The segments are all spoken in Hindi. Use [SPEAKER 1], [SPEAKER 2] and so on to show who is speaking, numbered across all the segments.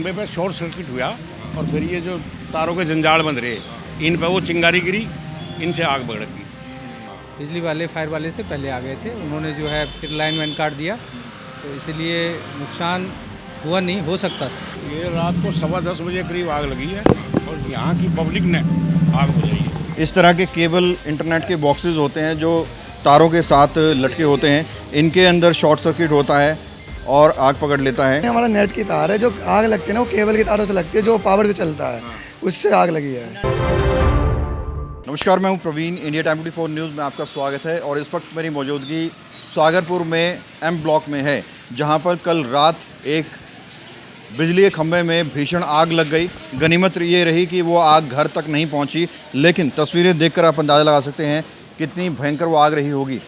[SPEAKER 1] खंबे पे शॉर्ट सर्किट हुआ और फिर ये जो तारों के जंजाल बंध रहे इन पे वो चिंगारी गिरी, इनसे आग भड़क गई।
[SPEAKER 2] बिजली वाले फायर वाले से पहले आ गए थे, उन्होंने जो है फिर लाइन मैन काट दिया, तो इसलिए नुकसान हुआ नहीं, हो सकता था।
[SPEAKER 1] ये रात को 10:15 बजे करीब आग लगी है और यहाँ की पब्लिक ने आग बुझाई है।
[SPEAKER 3] इस तरह के केबल इंटरनेट के बॉक्सेस होते हैं जो तारों के साथ लटके होते हैं, इनके अंदर शॉर्ट सर्किट होता है और आग पकड़ लेता है।
[SPEAKER 4] हमारा नेट की तार है, जो आग लगती है ना वो केबल की तारों से लगती है, जो पावर पे चलता है, उससे आग लगी है।
[SPEAKER 3] नमस्कार, मैं हूं प्रवीण। इंडिया टाइम 24 न्यूज़ में आपका स्वागत है और इस वक्त मेरी मौजूदगी सागरपुर में एम ब्लॉक में है, जहां पर कल रात एक बिजली के खंभे में भीषण आग लग गई। गनीमत ये रही कि वो आग घर तक नहीं पहुंची, लेकिन तस्वीरें देखकर आप अंदाज़ा लगा सकते हैं कितनी भयंकर वो आग रही होगी।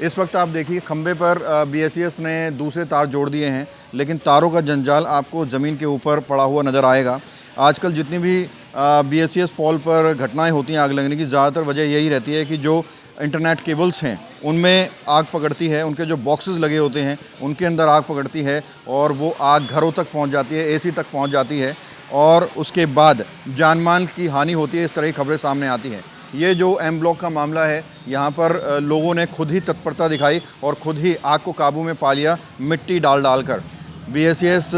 [SPEAKER 3] इस वक्त आप देखिए खंभे पर BSES ने दूसरे तार जोड़ दिए हैं, लेकिन तारों का जंजाल आपको ज़मीन के ऊपर पड़ा हुआ नज़र आएगा। आजकल जितनी भी BSES पोल पर घटनाएं होती हैं आग लगने की, ज़्यादातर वजह यही रहती है कि जो इंटरनेट केबल्स हैं उनमें आग पकड़ती है, उनके जो बॉक्सेस लगे होते हैं उनके अंदर आग पकड़ती है और वो आग घरों तक पहुंच जाती है, AC तक पहुंच जाती है और उसके बाद जान माल की हानि होती है। इस तरह की खबरें सामने आती हैं। ये जो एम ब्लॉक का मामला है, यहाँ पर लोगों ने खुद ही तत्परता दिखाई और खुद ही आग को काबू में पा लिया, मिट्टी डाल कर। BSES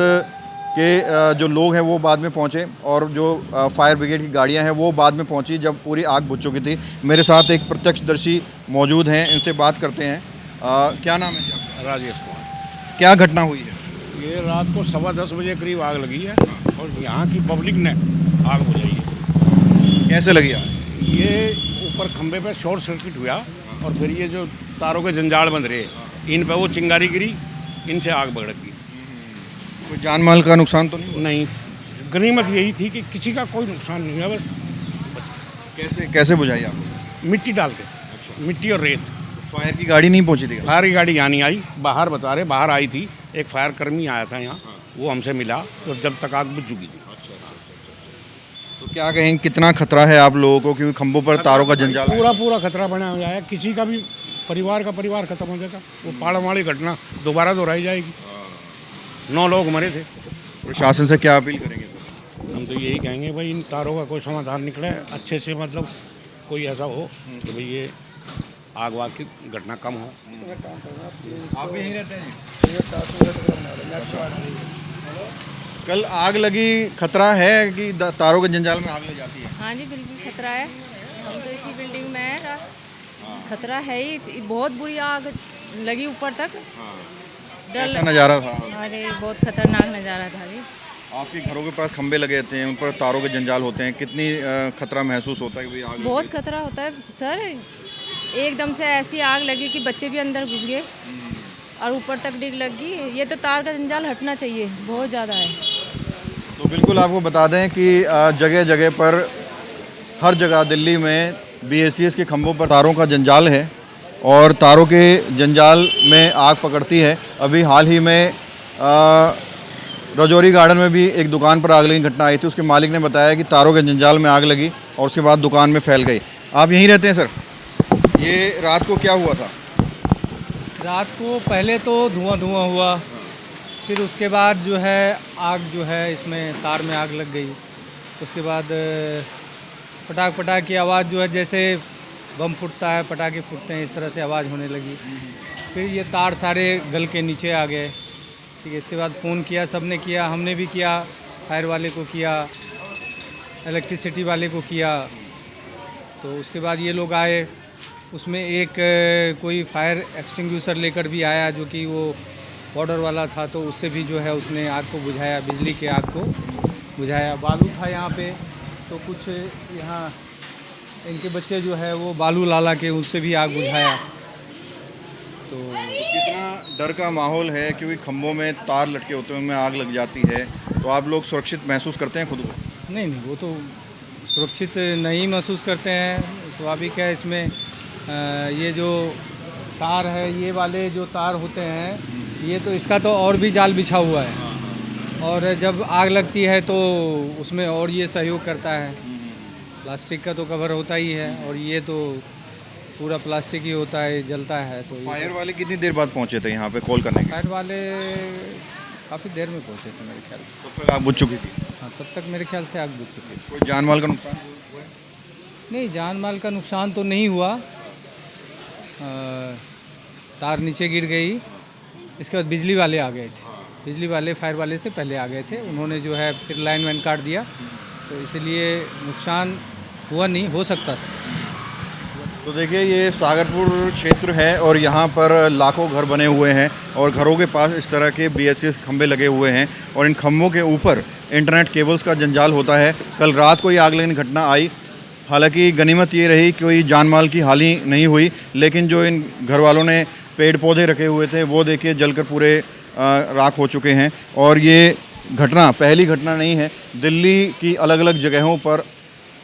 [SPEAKER 3] के जो लोग हैं वो बाद में पहुँचे और जो फायर ब्रिगेड की गाड़ियाँ हैं वो बाद में पहुँची जब पूरी आग बुझ चुकी थी। मेरे साथ एक प्रत्यक्षदर्शी मौजूद हैं, इनसे बात करते हैं। क्या नाम है जी आपका?
[SPEAKER 1] राजेश कुमार।
[SPEAKER 3] क्या घटना हुई है?
[SPEAKER 1] ये रात को 10:15 बजे करीब आग लगी है और यहाँ की पब्लिक ने आग बुझाई है।
[SPEAKER 3] कैसे लगी आग?
[SPEAKER 1] ये ऊपर खंबे पे शॉर्ट सर्किट हुआ और फिर ये जो तारों के जंजाल बंध रहे इन पे वो चिंगारी गिरी, इनसे आग भड़क गई।
[SPEAKER 3] कोई जान माल का नुकसान तो नहीं हुआ?
[SPEAKER 1] नहीं, गनीमत यही थी कि किसी का कोई नुकसान नहीं हुआ। बस
[SPEAKER 3] कैसे बुझाई आप?
[SPEAKER 1] मिट्टी डाल के, मिट्टी और रेत।
[SPEAKER 3] फायर की गाड़ी नहीं पहुंची थी?
[SPEAKER 1] फायर की गाड़ी यहाँ नहीं आई, बाहर बता रहे बाहर आई थी, एक फायर कर्मी आया था यहाँ, वो हमसे मिला तो जब तक आग बुझ चुकी थी।
[SPEAKER 3] तो क्या कहें, कितना खतरा है आप लोगों को, क्योंकि खंभों पर तारों का जंजाल है?
[SPEAKER 1] पूरा खतरा बना हुआ है। किसी का भी परिवार खत्म हो जाएगा। वो पाड़ वाली घटना दोबारा दोहराई जाएगी। 9 लोग मरे थे।
[SPEAKER 3] प्रशासन से क्या अपील करेंगे सर?
[SPEAKER 1] हम तो यही कहेंगे भाई इन तारों का कोई समाधान निकले अच्छे से, मतलब कोई ऐसा हो कि भाई ये आग वाग की घटना कम हो।
[SPEAKER 3] आप भी यहीं रहते हैं? कल आग लगी, खतरा है कि तारों के जंजाल में आग लग जाती है?
[SPEAKER 5] हाँ जी, बिल्कुल खतरा है। हम तो इसी बिल्डिंग में है, खतरा है ही। बहुत बुरी आग लगी ऊपर तक।
[SPEAKER 3] कैसा नज़ारा था?
[SPEAKER 5] अरे बहुत खतरनाक नज़ारा था जी।
[SPEAKER 3] आपके घरों के पास खंबे लगे होते हैं, उन पर तारों के जंजाल होते हैं, कितनी खतरा महसूस होता है कि भाई आग लग
[SPEAKER 5] बहुत
[SPEAKER 3] गई?
[SPEAKER 5] खतरा होता है सर। एकदम से ऐसी आग लगी कि बच्चे भी अंदर घुस गए और ऊपर तक डिग लग गई। ये तो तार का जंजाल हटना चाहिए, बहुत ज़्यादा है।
[SPEAKER 3] तो बिल्कुल आपको बता दें कि जगह जगह पर, हर जगह दिल्ली में BSES के खंभों पर तारों का जंजाल है और तारों के जंजाल में आग पकड़ती है। अभी हाल ही में रजौरी गार्डन में भी एक दुकान पर आग लगी घटना आई थी। उसके मालिक ने बताया कि तारों के जंजाल में आग लगी और उसके बाद दुकान में फैल गई। आप यहीं रहते हैं सर? ये रात को क्या हुआ था?
[SPEAKER 2] रात को पहले तो धुआं हुआ, फिर उसके बाद जो है आग जो है इसमें तार में आग लग गई। उसके बाद पटाख की आवाज़ जो है, जैसे बम फूटता है, पटाखे फूटते हैं, इस तरह से आवाज़ होने लगी। फिर ये तार सारे गल के नीचे आ गए। ठीक है, इसके बाद फ़ोन किया, सब ने किया, हमने भी किया, फायर वाले को किया, इलेक्ट्रिसिटी वाले को किया। तो उसके बाद ये लोग आए, उसमें एक कोई फायर एक्सटिंग्विशर लेकर भी आया, जो कि वो पाउडर वाला था, तो उससे भी जो है उसने आग को बुझाया, बिजली के आग को बुझाया। बालू था यहाँ पे, तो कुछ यहाँ इनके बच्चे जो है वो बालू लाला के, उससे भी आग बुझाया।
[SPEAKER 3] तो कितना डर का माहौल है, क्योंकि खंभों में तार लटके होते हैं, उनमें आग लग जाती है। तो आप लोग सुरक्षित महसूस करते हैं खुद को?
[SPEAKER 2] नहीं, वो तो सुरक्षित नहीं महसूस करते हैं, स्वाभाविक है। इसमें ये जो तार है, ये वाले जो तार होते हैं, ये तो इसका तो और भी जाल बिछा हुआ है और जब आग लगती है तो उसमें और ये सहयोग करता है। प्लास्टिक का तो कवर होता ही है और ये तो पूरा प्लास्टिक ही होता है, जलता है। तो
[SPEAKER 3] फायर वाले कितनी देर बाद पहुंचे थे यहाँ पे कॉल करने के?
[SPEAKER 2] फायर वाले काफ़ी देर में पहुँचे थे मेरे ख्याल से।
[SPEAKER 3] तब तक आग बुझ चुकी थी।
[SPEAKER 2] हाँ, तब तक मेरे ख्याल से आग बुझ चुकी थी।
[SPEAKER 3] कोई जान माल का नुकसान हुआ है?
[SPEAKER 2] नहीं, जान माल का नुकसान तो नहीं हुआ। तार नीचे गिर गई, इसके बाद बिजली वाले आ गए थे। बिजली वाले फायर वाले से पहले आ गए थे, उन्होंने जो है फिर लाइन वाइन काट दिया, तो इसलिए नुकसान हुआ नहीं, हो सकता था।
[SPEAKER 3] तो देखिए ये सागरपुर क्षेत्र है और यहाँ पर लाखों घर बने हुए हैं और घरों के पास इस तरह के BSS खंभे लगे हुए हैं और इन खंभों के ऊपर इंटरनेट केबल्स का जंजाल होता है। कल रात को ये आग लगने की घटना आई, हालांकि गनीमत ये रही कि कोई जान माल की हानि नहीं हुई, लेकिन जो इन घर वालों ने पेड़ पौधे रखे हुए थे वो देखिए जलकर पूरे राख हो चुके हैं। और ये घटना पहली घटना नहीं है, दिल्ली की अलग अलग जगहों पर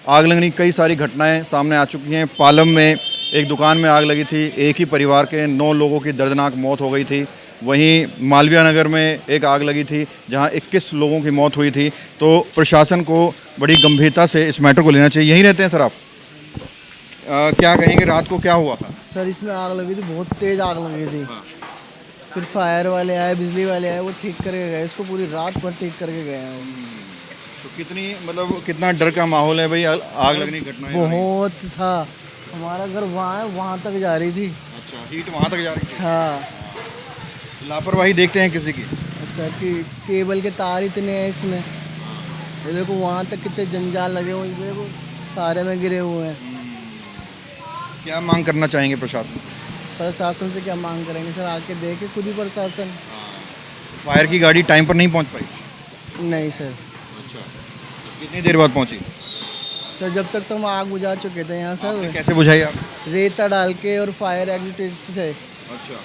[SPEAKER 3] आग लगने की कई सारी घटनाएं सामने आ चुकी हैं। पालम में एक दुकान में आग लगी थी, एक ही परिवार के 9 लोगों की दर्दनाक मौत हो गई थी। वहीं मालवीय नगर में एक आग लगी थी जहां 21 लोगों की मौत हुई थी। तो प्रशासन को बड़ी गंभीरता से इस मैटर को लेना चाहिए। यहीं रहते हैं सर आप? क्या कहेंगे, रात को क्या हुआ था?
[SPEAKER 6] सर इसमें आग लगी थी, बहुत तेज़ आग लगी थी। फिर फायर वाले आए, बिजली वाले आए, वो ठीक करके गए, इसको पूरी रात भर ठीक करके गए हैं।
[SPEAKER 3] तो कितना डर का माहौल है भाई आग लगने की घटना?
[SPEAKER 6] बहुत था। हमारा घर वहाँ है, वहाँ तक जा रही थी।
[SPEAKER 3] अच्छा, हीट वहाँ तक जा रही थी।
[SPEAKER 6] हाँ
[SPEAKER 3] लापरवाही देखते हैं किसी की।
[SPEAKER 6] सर कि केबल के तार इतने हैं इसमें, ये देखो वहाँ तक कितने जंजाल लगे हुए, ये देखो सारे में गिरे हुए हैं।
[SPEAKER 3] क्या मांग करना चाहेंगे प्रशासन?
[SPEAKER 6] प्रशासन से क्या मांग करेंगे सर, आके देखे खुद ही प्रशासन।
[SPEAKER 3] फायर की गाड़ी टाइम पर नहीं पहुंच पाई?
[SPEAKER 6] नहीं सर।
[SPEAKER 3] अच्छा, कितनी देर बाद पहुंची?
[SPEAKER 6] सर जब तक तो हम आग बुझा चुके थे यहाँ सर,
[SPEAKER 3] कैसे बुझाई आप?
[SPEAKER 6] रेता डाल के और फायर एग्जिट से।
[SPEAKER 3] अच्छा,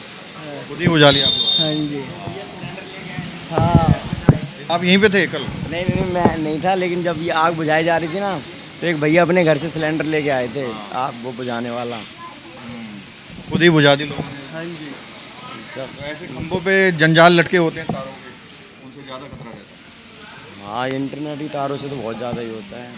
[SPEAKER 3] खुद ही बुझा लिया आप लोग?
[SPEAKER 6] हाँ जी। हाँ
[SPEAKER 3] आप यहीं पे थे कल?
[SPEAKER 7] नहीं, मैं नहीं था, लेकिन जब ये आग बुझाई जा रही थी ना, तो एक भैया अपने घर से सिलेंडर लेके आए थे, आग वो बुझाने वाला।
[SPEAKER 3] खुद ही बुझा दी लोगों ने?
[SPEAKER 6] हाँ जी।
[SPEAKER 3] तो ऐसे खंभों पे जंजाल लटके होते हैं तारों के, उनसे ज़्यादा खतरा रहता है।
[SPEAKER 7] हाँ, इंटरनेट ही तारों से तो बहुत ज़्यादा ही होता है।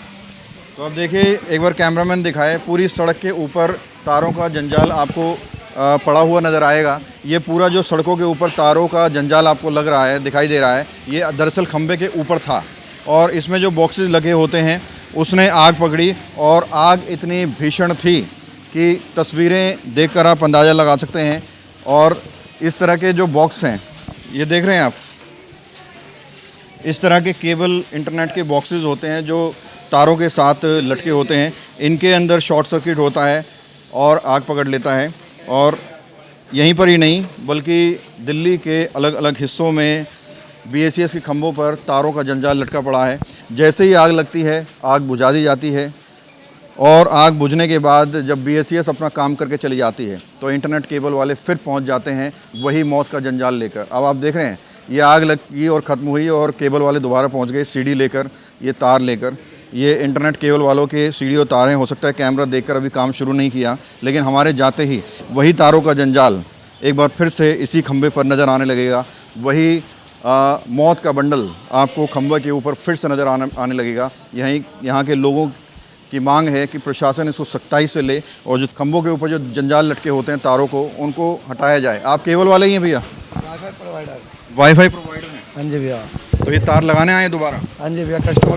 [SPEAKER 3] तो अब देखिए, एक बार कैमरामैन दिखाए, पूरी सड़क के ऊपर तारों का जंजाल आपको पड़ा हुआ नज़र आएगा। ये पूरा जो सड़कों के ऊपर तारों का जंजाल आपको लग रहा है, दिखाई दे रहा है, ये दरअसल खंभे के ऊपर था और इसमें जो बॉक्सेस लगे होते हैं उसने आग पकड़ी और आग इतनी भीषण थी कि तस्वीरें देखकर आप अंदाज़ा लगा सकते हैं। और इस तरह के जो बॉक्स हैं, ये देख रहे हैं आप, इस तरह के केबल इंटरनेट के बॉक्सेस होते हैं जो तारों के साथ लटके होते हैं, इनके अंदर शॉर्ट सर्किट होता है और आग पकड़ लेता है। और यहीं पर ही नहीं बल्कि दिल्ली के अलग अलग हिस्सों में BSS के खंभों पर तारों का जंजाल लटका पड़ा है। जैसे ही आग लगती है, आग बुझा दी जाती है और आग बुझने के बाद जब BSS अपना काम करके चली जाती है तो इंटरनेट केबल वाले फिर पहुंच जाते हैं वही मौत का जंजाल लेकर। अब आप देख रहे हैं, ये आग लगी और ख़त्म हुई और केबल वाले दोबारा पहुंच गए सीढ़ी लेकर, ये तार लेकर। ये इंटरनेट केबल वालों के सीढ़ी और तारें, हो सकता है कैमरा देखकर अभी काम शुरू नहीं किया, लेकिन हमारे जाते ही वही तारों का जंजाल एक बार फिर से इसी खंभे पर नज़र आने लगेगा। वही मौत का बंडल आपको खंभे के ऊपर फिर से नज़र आने लगेगा। यहाँ के लोगों की मांग है कि प्रशासन इसको सख्ताई से ले और जो खंभों के ऊपर जो जंजाल लटके होते हैं तारों को, उनको हटाया जाए। आप केबल वाले ही हैं भैया?
[SPEAKER 4] Wifi provider.
[SPEAKER 3] वाईफाई प्रोवाइडर हैं?
[SPEAKER 4] हाँ जी भैया।
[SPEAKER 3] तो ये तार लगाने आए दोबारा?
[SPEAKER 4] हाँ जी भैया, कस्टमर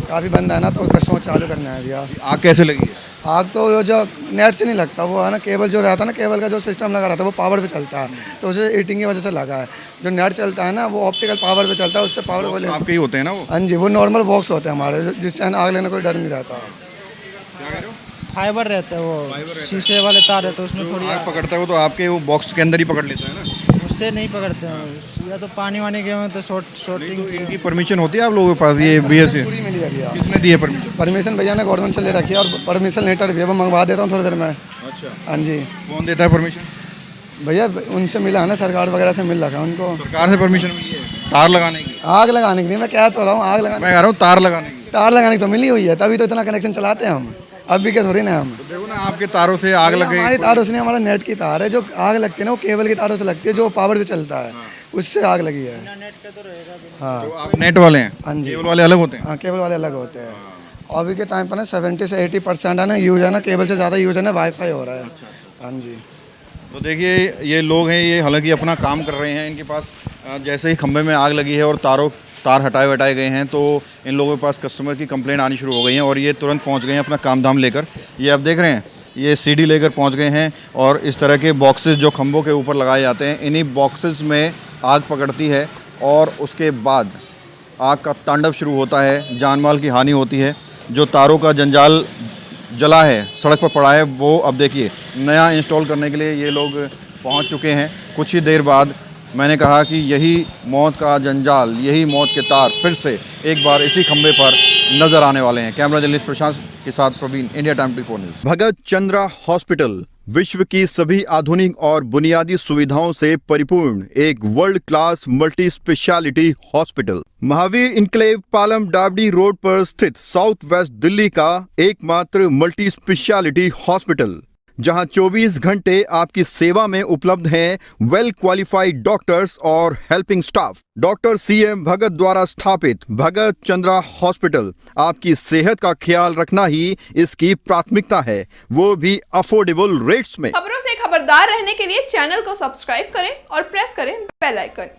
[SPEAKER 4] काफ़ी बंद है ना, तो कस्टमर चालू करना है भैया।
[SPEAKER 3] आग कैसे लगी है?
[SPEAKER 4] आग तो जो नेट से नहीं लगता, वो है ना केबल जो रहता है ना, केबल का जो सिस्टम लगा रहता है वो पावर पे चलता है, तो उसे हीटिंग की वजह से लगा है। जो नेट चलता है ना वो ऑप्टिकल पावर पे चलता है, उससे पावर को
[SPEAKER 3] आपके ही होते हैं ना वो?
[SPEAKER 4] हाँ जी, वो नॉर्मल बॉक्स होते हैं हमारे, जिससे आग लगने कोई डर नहीं रहता।
[SPEAKER 6] फाइबर रहता है, वो शीशे वाले तार रहते हैं, उसमें थोड़ी
[SPEAKER 3] आग पकड़ता है वो, तो आपके वो बॉक्स के अंदर ही पकड़ लेता है ना?
[SPEAKER 6] उससे नहीं पकड़ते हैं, या तो पानी वानी गए हुए तो शॉर्टिंग।
[SPEAKER 3] तो इनकी परमिशन होती है आप लोगों के पास? ये BSS
[SPEAKER 4] पूरी मिली है भैया।
[SPEAKER 3] किसने दी है परमिशन?
[SPEAKER 4] परमिशन भैया ने गवर्नमेंट से ले रखी है और परमिशन लेटर भी है, वो मंगवा देता हूँ थोड़ी देर में।
[SPEAKER 3] अच्छा,
[SPEAKER 4] हाँ जी
[SPEAKER 3] कौन देता है परमिशन?
[SPEAKER 4] भैया, उनसे मिला है ना, सरकार वगैरह से मिल रखा है उनको।
[SPEAKER 3] सरकार से परमिशन मिली है तार लगाने की?
[SPEAKER 4] आग लगाने की नहीं, मैं कह तो रहा हूँ आग लगाने,
[SPEAKER 3] मैं कह रहा हूँ तार लगाने की।
[SPEAKER 4] तार लगाने की तो मिली हुई है, तभी तो इतना कनेक्शन चलाते हैं हम। अब भी क्या थोड़ी ना हम,
[SPEAKER 3] देखो ना, आपके तारों से आग लग गई।
[SPEAKER 4] हमारी तारों से नहीं, हमारा नेट की तार है, जो आग लगती है ना वो केबल की तारों से लगती है, जो पावर पे चलता है, उससे आग लगी है। हाँ
[SPEAKER 3] तो आप नेट वाले हैं?
[SPEAKER 4] हाँ जी।
[SPEAKER 3] केबल वाले अलग होते हैं?
[SPEAKER 4] हाँ, केबल वाले अलग होते हैं। अभी के टाइम पर ना 70 से 80% है ना यूज़ है ना, केबल से ज़्यादा यूज़ है ना वाईफाई हो रहा है। हाँ जी।
[SPEAKER 3] तो देखिए ये लोग हैं, ये हालांकि अपना काम कर रहे हैं। इनके पास जैसे ही खंभे में आग लगी है और तार हटाए गए हैं, तो इन लोगों के पास कस्टमर की कंप्लेंट आनी शुरू हो गई हैं और ये तुरंत पहुंच गए हैं अपना काम धाम लेकर। ये आप देख रहे हैं, ये सीढ़ी लेकर पहुंच गए हैं और इस तरह के बॉक्सेस जो खंभों के ऊपर लगाए जाते हैं, इन्हीं बॉक्सेस में आग पकड़ती है और उसके बाद आग का तांडव शुरू होता है, जान माल की हानि होती है। जो तारों का जंजाल जला है, सड़क पर पड़ा है, वो अब देखिए नया इंस्टॉल करने के लिए ये लोग पहुंच चुके हैं। कुछ ही देर बाद मैंने कहा कि यही मौत का जंजाल, यही मौत के तार फिर से एक बार इसी खंबे पर नजर आने वाले हैं। कैमरा जर्नलिस्ट प्रशांत के साथ प्रवीण, इंडिया टाइम 24 न्यूज़। भगत चंद्रा हॉस्पिटल विश्व की सभी आधुनिक और बुनियादी सुविधाओं से परिपूर्ण एक world class multi speciality hospital, Mahavir enclave Palam Dabri road पर स्थित साउथ वेस्ट दिल्ली का एकमात्र मल्टी स्पेशलिटी हॉस्पिटल, जहां 24 घंटे आपकी सेवा में उपलब्ध हैं वेल क्वालिफाइड डॉक्टर्स और हेल्पिंग स्टाफ। डॉक्टर CM भगत द्वारा स्थापित भगत चंद्रा हॉस्पिटल आपकी सेहत का ख्याल रखना ही इसकी प्राथमिकता है, वो भी अफोर्डेबल रेट्स में।
[SPEAKER 8] खबरों से खबरदार रहने के लिए चैनल को सब्सक्राइब करें और प्रेस करें बेल आइकन।